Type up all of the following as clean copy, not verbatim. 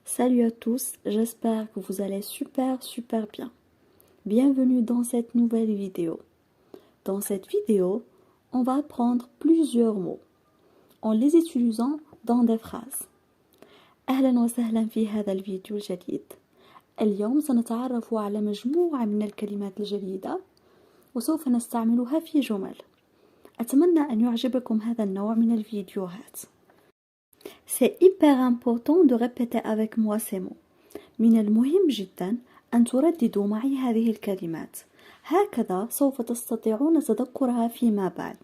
Salut à tous, j'espère que vous allez super bien. Bienvenue dans cette nouvelle vidéo. Dans cette vidéo, on va apprendre plusieurs mots en les utilisant dans des phrases. أهلا وسهلا في هذا الفيديو الجديد. اليوم سنتعرف على مجموعة من الكلمات الجديدة وسوف نستعملها في جمل. أتمنى أن يعجبكم هذا النوع من الفيديوهات. C'est hyper important de répéter avec moi ces mots. من المهم جدا أن ترددوا معي هذه الكلمات. هكذا سوف تستطيعون تذكرها فيما بعد.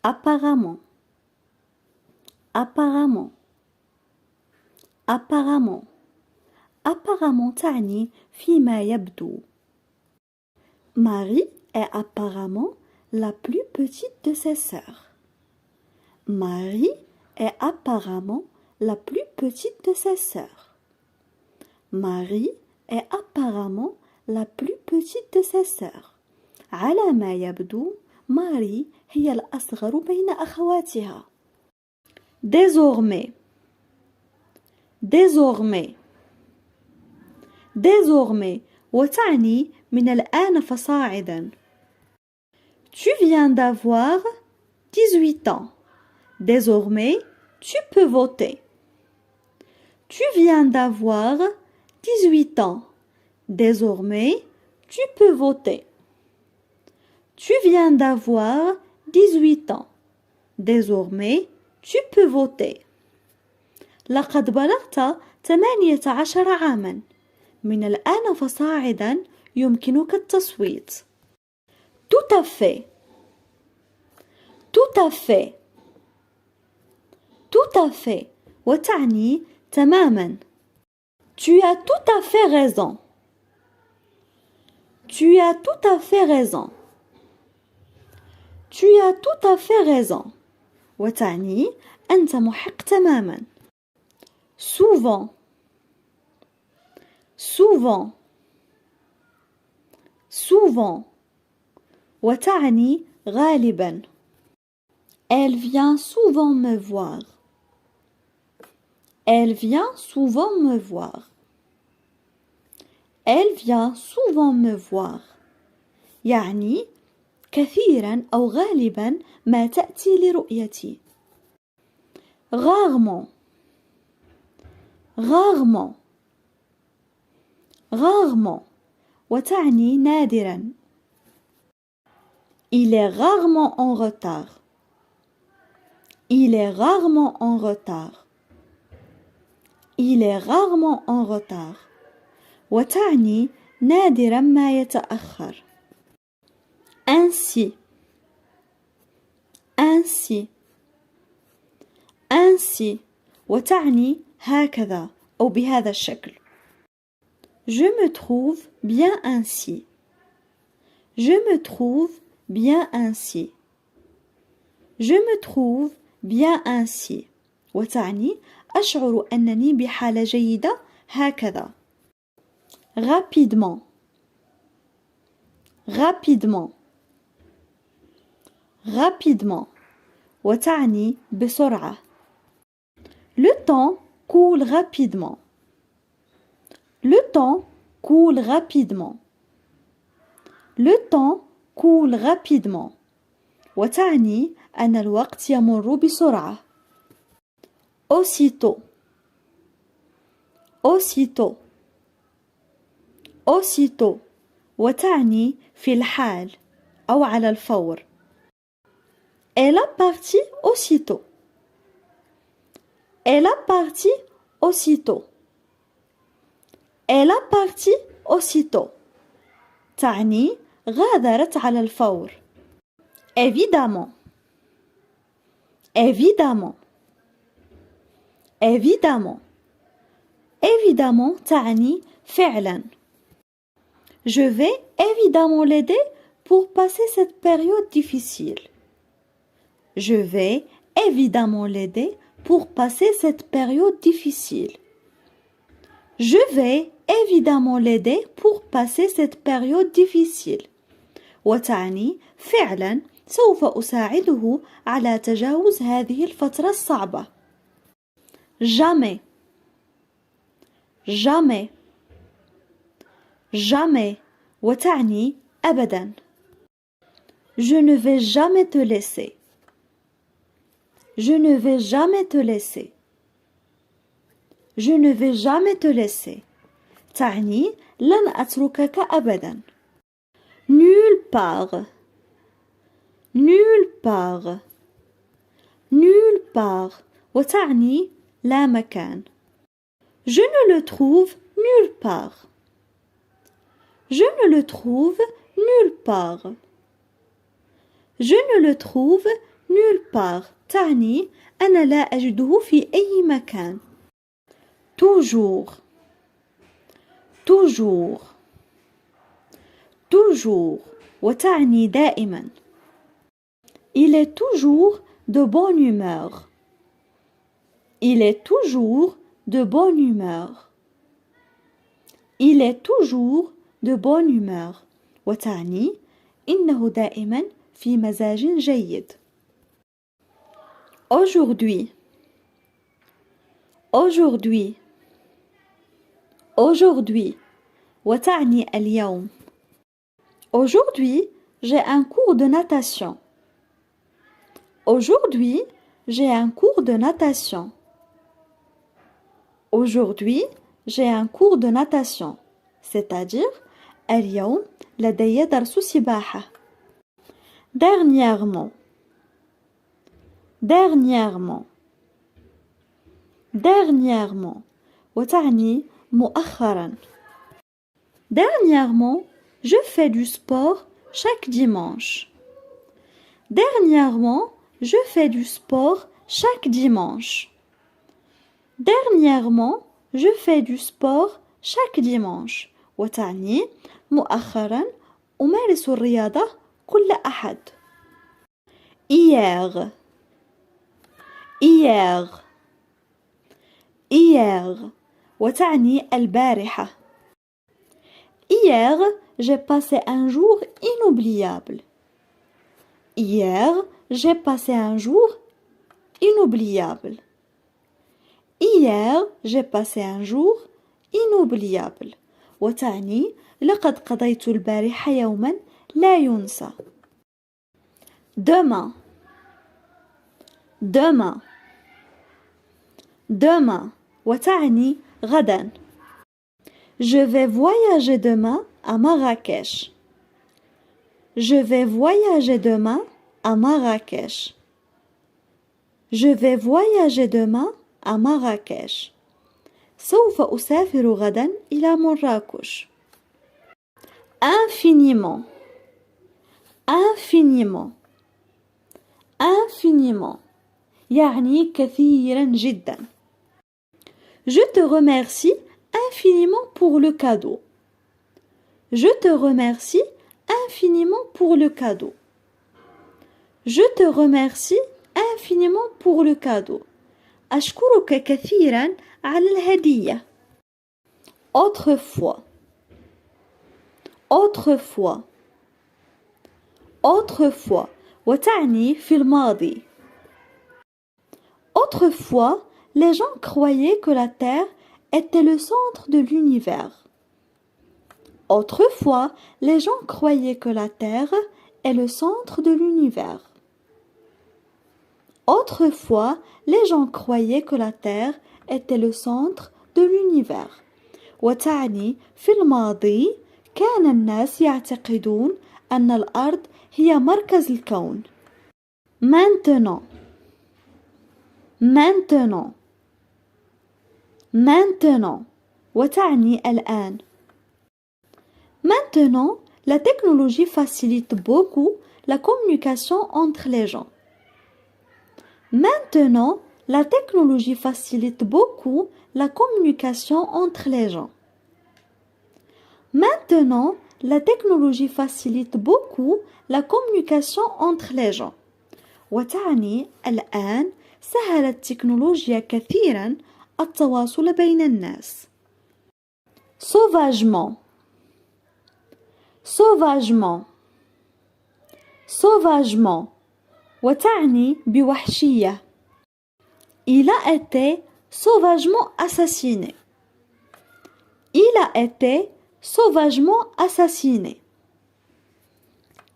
Apparemment. Apparemment. Apparemment. Apparemment تعني فيما يبدو. Marie est apparemment la plus petite de ses sœurs. Marie est apparemment la plus petite de ses sœurs. Marie est apparemment la plus petite de ses sœurs. على ما يبدو ماري هي الأصغر بين أخواتها. Désormais. Désormais. Désormais وتعني من الآن فصاعدا. Tu viens d'avoir 18 ans. Désormais, tu peux voter. Tu viens d'avoir 18 ans. Désormais, tu peux voter. Tu viens d'avoir 18 ans. Désormais, tu peux voter. لقد بلغت 18 عاما. من الآن فصاعدا يمكنك التصويت. Tout à fait. Tout à fait. Tout à fait وتعني تماما. Tu as tout à fait raison. Tu as tout à fait raison. Tu as tout à fait raison وتعني أنت محق تماما. Souvent. Souvent. Souvent وتعني غالبا. Elle vient souvent me voir. Elle vient souvent me voir. Elle vient souvent me voir. يعني كثيرا أو غالبا ما تأتي لرؤيتي. Rarement. Rarement. Rarement وتعني نادرا. Il est rarement en retard. Il est rarement en retard. Il est rarement en retard وتعني نادرا ما يتأخر. Ainsi. Ainsi. Ainsi وتعني هكذا أو بهذا الشكل. Je me trouve bien ainsi. Je me trouve bien ainsi. Je me trouve bien ainsi وتعني أشعر أنني بحالة جيدة هكذا. Rapidement. Rapidement. Rapidement وتعني بسرعة. Le temps coule rapidement. Le temps coule rapidement. Le temps coule rapidement وتعني أن الوقت يمر بسرعة. Aussitôt. Aussitôt. Aussitôt وتعني في الحال أو على الفور. Elle a parti aussitôt. Elle a parti aussitôt. Elle a parti aussitôt تعني غادرت على الفور. Évidemment. Évidemment. Évidemment. Évidemment تعني فعلا. Je vais évidemment l'aider pour passer cette période difficile. Je vais évidemment l'aider pour passer cette période difficile. Je vais évidemment l'aider pour passer cette période difficile. وتعني فعلا سوف أساعده على تجاوز هذه الفترة الصعبة. Jamais. jamais jamais وتعني أبدا. Je ne vais jamais te laisser. Je ne vais jamais te laisser. Je ne vais jamais te laisser. تعني لن أتركك أبدا. Nulle part. Nulle part. Nulle part. وتعني لا مكان. Je ne le trouve nulle part. Je ne le trouve nulle part. Je ne le trouve nulle part. تعني أنا لا أجده في أي مكان. Toujours. Toujours. Toujours. وتعني دائما. Il est toujours de bonne humeur. Il est toujours de bonne humeur. Il est toujours de bonne humeur. وتعني إنه دائما في مزاج جيد. Aujourd'hui. Aujourd'hui. Aujourd'hui. وتعني اليوم. Aujourd'hui, j'ai un cours de natation. Aujourd'hui, j'ai un cours de natation. Aujourd'hui, j'ai un cours de natation. C'est-à-dire, اليوم لدي درس سباحة. Dernièrement. Dernièrement. Dernièrement. وتعني مؤخرا. Dernièrement, je fais du sport chaque dimanche. Dernièrement, je fais du sport chaque dimanche. Dernièrement, je fais du sport chaque dimanche. وتعني مؤخرا أمارس الرياضة كل أحد. Hier. Hier. Hier. وتعني البارحة. Hier, j'ai passé un jour inoubliable. Hier, j'ai passé un jour inoubliable. Hier, j'ai passé un jour inoubliable. وتعني لقد قضيت البارحة يوما لا ينسى. Demain. Demain. Demain. وتعني غدا. Je vais voyager demain à Marrakech. Je vais voyager demain à Marrakech. Je vais voyager demain à Marrakech. سوف أسافر غدا إلى مراكش. Infiniment. Infiniment. Infiniment. يعني كثيرا جدا. Je te remercie infiniment pour le cadeau. Je te remercie infiniment pour le cadeau. Je te remercie infiniment pour le cadeau. أشكرك كثيرا على الهدية. Autrefois. Autrefois. Autrefois. وتعني في الماضي. Autrefois, les gens croyaient que la Terre était le centre de l'univers. Autrefois, les gens croyaient que la Terre est le centre de l'univers. Autrefois, les gens croyaient que la Terre était le centre de l'univers. وتعني في الماضي كان الناس يعتقدون أن الأرض هي مركز الكون. Maintenant. Maintenant. Maintenant. وتعني الآن. Maintenant, la technologie facilite beaucoup la communication entre les gens. Maintenant, la technologie facilite beaucoup la communication entre les gens. Maintenant, la technologie facilite beaucoup la communication entre les gens. وتعني الآن سهلت التكنولوجيا كثيرا التواصل بين الناس. Sauvagement. Sauvagement. Sauvagement. وتعني بوحشية. Il a été sauvagement assassiné. Il a été sauvagement assassiné.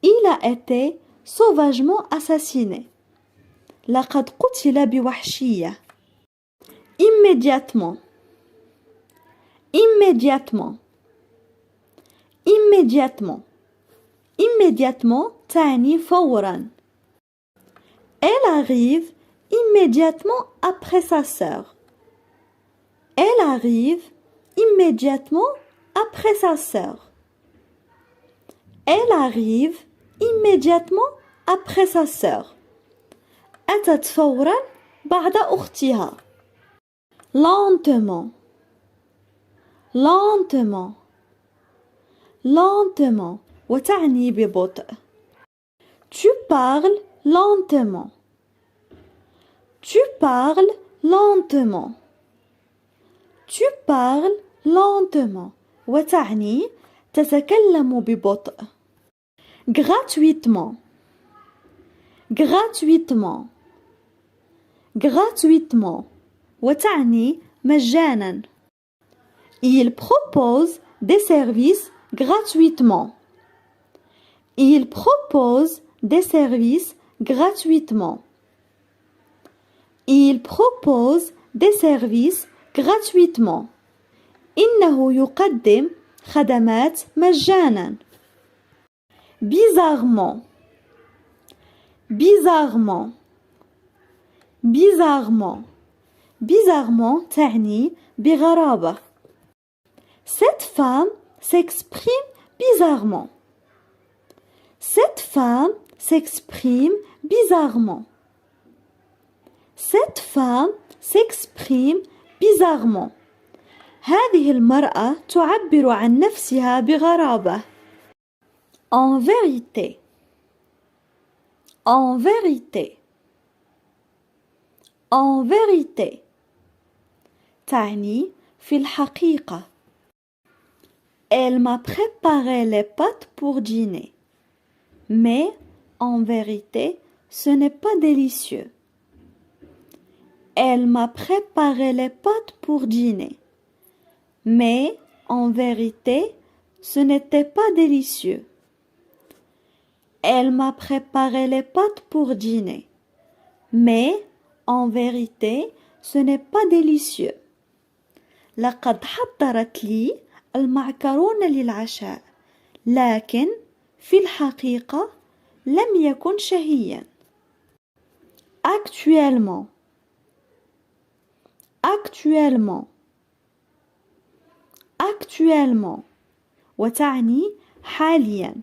Il a été sauvagement assassiné. لقد قتل بوحشية. Immédiatement. Immédiatement. Immédiatement. Immédiatement تعني فوراً. Elle arrive immédiatement après sa sœur. Elle arrive immédiatement après sa sœur. Elle arrive immédiatement après sa sœur. أتت فوراً بعد أختها. Lentement. Lentement. Lentement. وتعني ببطء. Tu parles lentement. Tu parles lentement. Tu parles lentement. وتعني تتكلم ببطء. Gratuitement. Gratuitement. Gratuitement. وتعني مجانا. Il propose des services gratuitement. Il propose des services gratuitement. Il propose des services gratuitement. إنه يقدم خدمات مجانا. Bizarrement. Bizarrement. Bizarrement. Bizarrement تعني بغرابة. Cette femme s'exprime bizarrement. Cette femme s'exprime bizarrement. Cette femme s'exprime bizarrement. هذه المرأة تعبر عن نفسها بغرابة. En vérité. En vérité. En vérité. تعني في الحقيقة. Elle m'a préparé les pâtes pour dîner. Mais, en vérité, ce n'est pas délicieux. Elle m'a préparé les pâtes pour dîner. Mais, en vérité, ce n'était pas délicieux. Elle m'a préparé les pâtes pour dîner. Mais, en vérité, ce n'est pas délicieux. لقد حضرت لي المعكرون للعشاء. لكن في الحقيقة لم يكن شهيا. Actuellement. Actuellement. Actuellement. وتعني حاليا.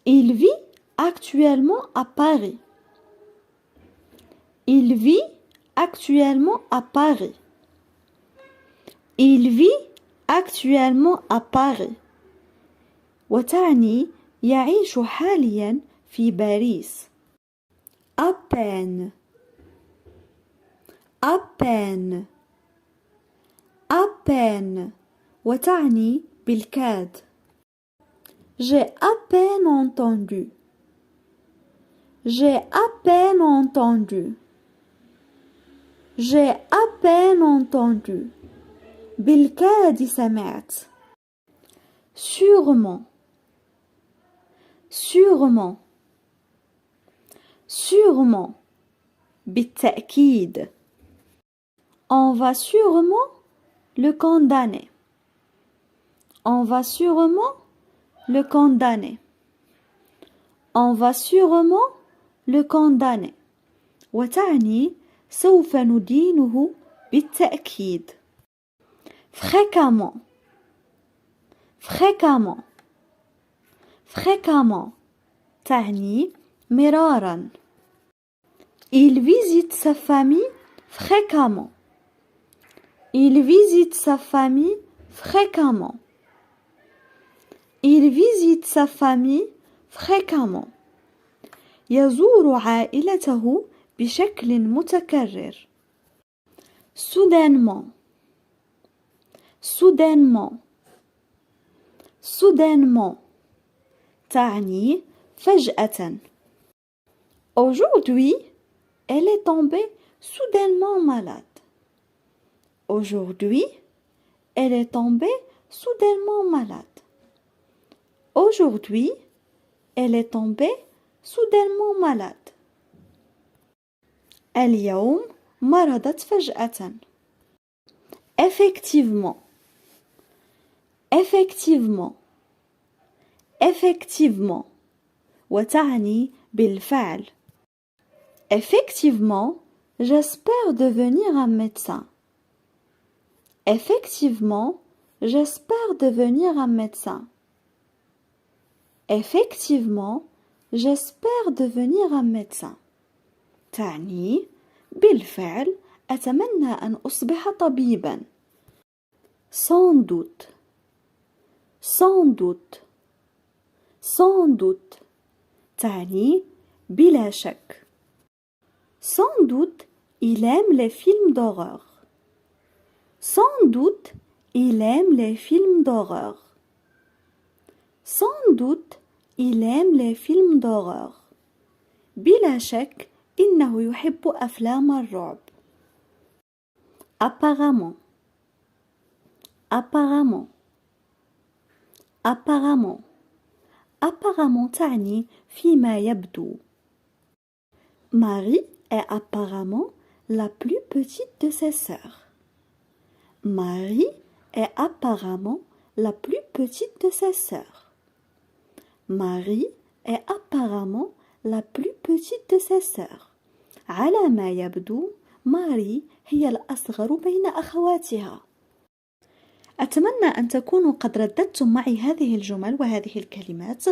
Il vit actuellement à Paris. Il vit actuellement à Paris. Il vit actuellement à Paris. وتعني يعيش حاليا في باريس. À peine. À peine. À peine. وتعني بالكاد. J'ai à peine entendu. J'ai à peine entendu. J'ai à peine entendu. بالكاد سمعت. Sûrement. Sûrement. Sûrement. بالتأكيد. On va sûrement le condamner. On va sûrement le condamner. On va sûrement le condamner. وتعني سوف ندينه بالتأكيد. Fréquemment. Fréquemment. Fréquemment. تعني مرارا. Il visite sa famille fréquemment. Il visite sa famille fréquemment. Il visite sa famille fréquemment. يزور عائلته بشكل متكرر. Soudainement. Soudainement. Soudainement. تعني فجأة. Aujourd'hui, elle est tombée soudainement malade. Aujourd'hui, elle est tombée soudainement malade. Aujourd'hui, elle est tombée soudainement malade. اليوم مرضت فجأة. Effectivement. Effectivement. Effectivement. وتعني بالفعل. Effectivement, j'espère devenir un médecin. Effectivement, j'espère devenir un médecin. Effectivement, j'espère devenir un médecin. تعني بالفعل أتمنى أن أصبح طبيبا. Sans doute. Sans doute. Sans doute. تعني بلا شك. Sans doute, il aime les films d'horreur. Sans doute, il aime les films d'horreur. Sans doute, il aime les films d'horreur. بلا شك, إنه يحب أفلام الرعب. Apparemment. Apparemment. Apparemment. Apparemment تعني فيما يبدو. Marie est apparemment la plus petite de ses sœurs. Marie est apparemment la plus petite de ses sœurs. Marie est apparemment la plus petite de ses sœurs. على ما يبدو ماري هي الأصغر بين أخواتها. أتمنى أن تكونوا قد رددتم معي هذه الجمل وهذه الكلمات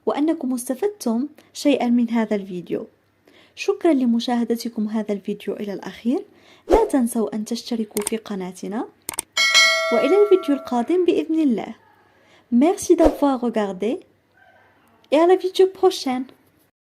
وأنكم استفدتم شيئا من هذا الفيديو. شكرا لمشاهدتكم هذا الفيديو إلى الأخير. لا تنسوا أن تشتركوا في قناتنا وإلى الفيديو القادم بإذن الله. Merci d'avoir regardé et à la vidéo prochaine.